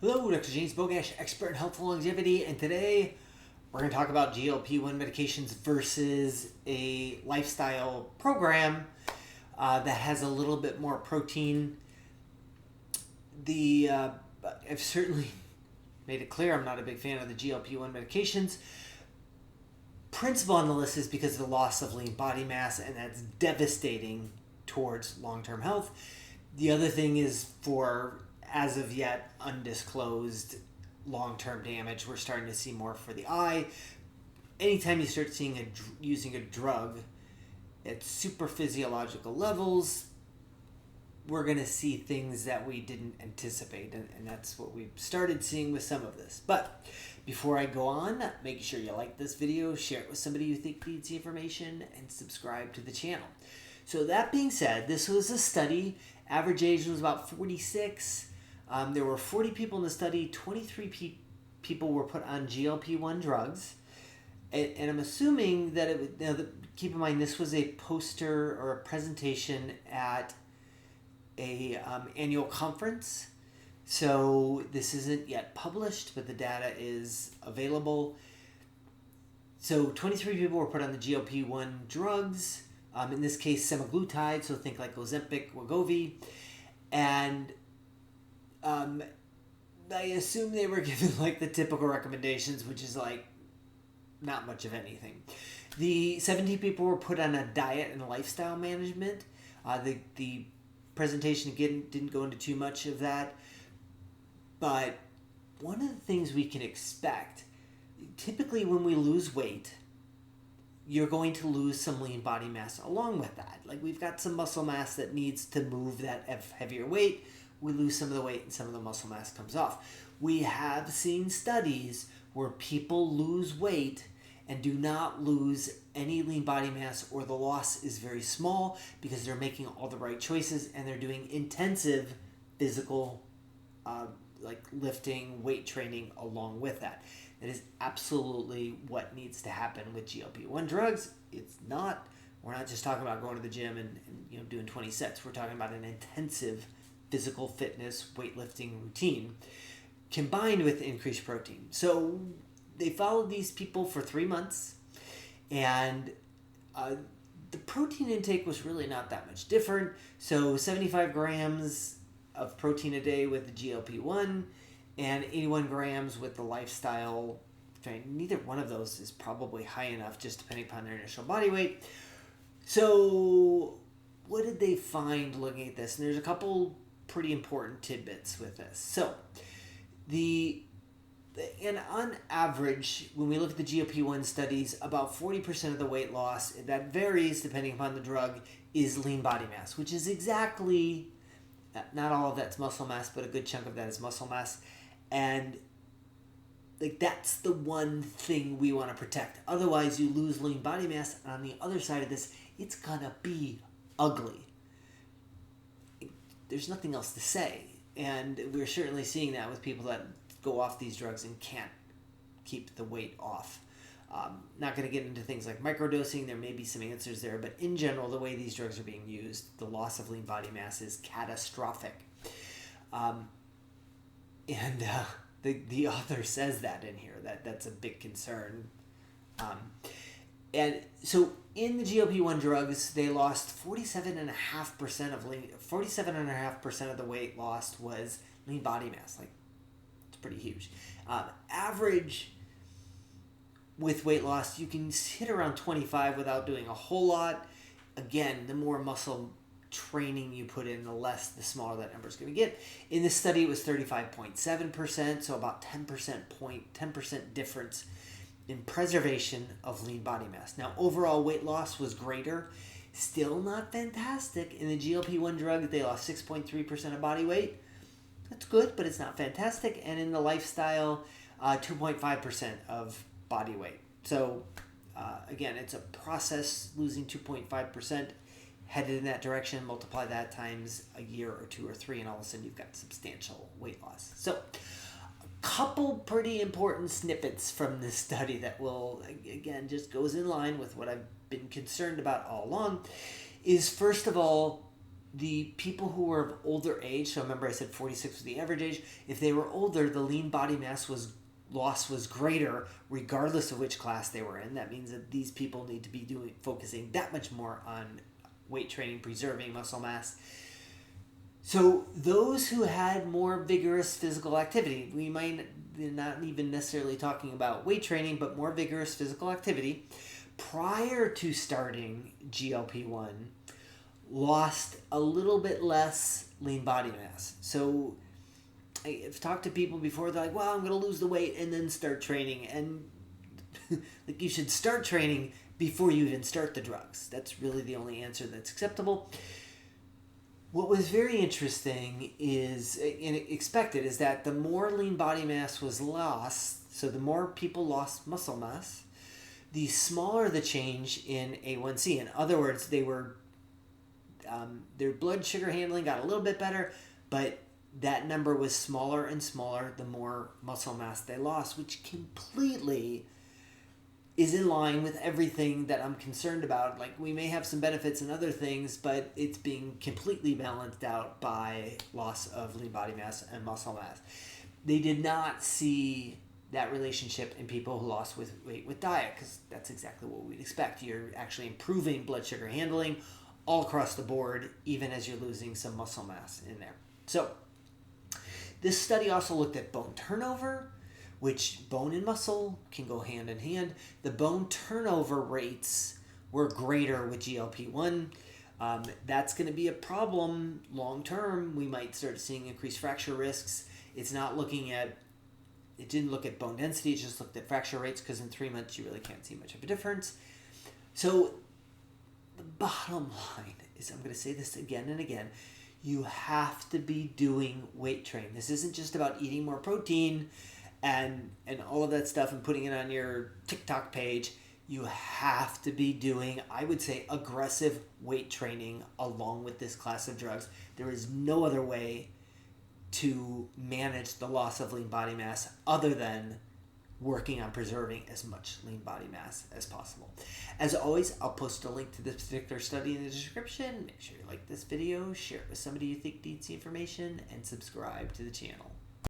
Hello, Dr. James Bogash, expert in health and longevity, and today we're going to talk about GLP-1 medications versus a lifestyle program that has a little bit more protein. I've certainly made it clear I'm not a big fan of the GLP-1 medications. Principal on the list is because of the loss of lean body mass, and that's devastating towards long-term health. The other thing is for as of yet undisclosed long-term damage. We're starting to see more for the eye. Anytime you start seeing using a drug at super physiological levels, we're going to see things that we didn't anticipate, and that's what we've started seeing with some of this. But before I go on, make sure you like this video, share it with somebody you think needs the information, and subscribe to the channel. So that being said, this was a study. Average age was about 46. There were 40 people in the study. 23 people were put on GLP-1 drugs. And I'm assuming that keep in mind, this was a poster or a presentation at a annual conference. So this isn't yet published, but the data is available. So 23 people were put on the GLP-1 drugs. In this case, semaglutide, so think like Ozempic, Wegovy. And I assume they were given like the typical recommendations, which is like not much of anything. The 17 people were put on a diet and lifestyle management. The presentation again didn't go into too much of that, but one of the things we can expect, typically when we lose weight, you're going to lose some lean body mass along with that. Like we've got some muscle mass that needs to move that heavier weight. We lose some of the weight and some of the muscle mass comes off. We have seen studies where people lose weight and do not lose any lean body mass, or the loss is very small because they're making all the right choices and they're doing intensive physical like lifting, weight training along with that. That is absolutely what needs to happen with GLP-1 drugs. We're not just talking about going to the gym and doing 20 sets. We're talking about an intensive physical fitness weightlifting routine combined with increased protein. So they followed these people for 3 months, and the protein intake was really not that much different. So 75 grams of protein a day with the GLP-1 and 81 grams with the lifestyle. Neither one of those is probably high enough, just depending upon their initial body weight. So what did they find looking at this? And there's a couple pretty important tidbits with this. So and on average, when we look at the GLP-1 studies, about 40% of the weight loss, that varies depending upon the drug, is lean body mass, which is exactly, not all of that's muscle mass, but a good chunk of that is muscle mass. And like that's the one thing we want to protect. Otherwise, you lose lean body mass. And on the other side of this, it's gonna be ugly. There's nothing else to say. And we're certainly seeing that with people that go off these drugs and can't keep the weight off. Not going to get into things like microdosing. There may be some answers there, but in general, the way these drugs are being used, the loss of lean body mass is catastrophic. The author says that in here, that's a big concern. And so in the GLP-1 drugs, they lost 47.5% of 47.5% of the weight lost was lean body mass. Like, it's pretty huge. Average with weight loss, you can hit around 25 without doing a whole lot. Again, the more muscle training you put in, the smaller that number is going to get. In this study, it was 35.7%, so about 10% difference in preservation of lean body mass. Now, overall weight loss was greater. Still not fantastic. In the GLP-1 drug, they lost 6.3% of body weight. That's good, but it's not fantastic. And in the lifestyle, 2.5% of body weight. So, again, it's a process. Losing 2.5%, headed in that direction, multiply that times a year or 2 or 3, and all of a sudden you've got substantial weight loss. So, couple pretty important snippets from this study that will, again, just goes in line with what I've been concerned about all along, is first of all, the people who were of older age, so remember I said 46 was the average age, if they were older, the lean body mass loss was greater regardless of which class they were in. That means that these people need to be focusing that much more on weight training, preserving muscle mass. So those who had more vigorous physical activity, we might not even necessarily talking about weight training, but more vigorous physical activity prior to starting GLP-1 lost a little bit less lean body mass. So I've talked to people before, they're like, well, I'm going to lose the weight and then start training. And like, you should start training before you even start the drugs. That's really the only answer that's acceptable. What was very interesting is, and expected, is that the more lean body mass was lost, so the more people lost muscle mass, the smaller the change in A1C. In other words, they were their blood sugar handling got a little bit better, but that number was smaller and smaller the more muscle mass they lost, which completely is in line with everything that I'm concerned about. Like, we may have some benefits in other things, but it's being completely balanced out by loss of lean body mass and muscle mass. They did not see that relationship in people who lost weight with diet, because that's exactly what we'd expect. You're actually improving blood sugar handling all across the board, even as you're losing some muscle mass in there. So this study also looked at bone turnover, which bone and muscle can go hand in hand. The bone turnover rates were greater with GLP-1. That's going to be a problem long term. We might start seeing increased fracture risks. It didn't look at bone density, it just looked at fracture rates, because in 3 months you really can't see much of a difference. So the bottom line is, I'm going to say this again and again, you have to be doing weight training. This isn't just about eating more protein and all of that stuff and putting it on your TikTok page. You have to be doing, I would say, aggressive weight training along with this class of drugs. There is no other way to manage the loss of lean body mass other than working on preserving as much lean body mass as possible. As always, I'll post a link to this particular study in the description. Make sure you like this video, share it with somebody you think needs the information, and subscribe to the channel.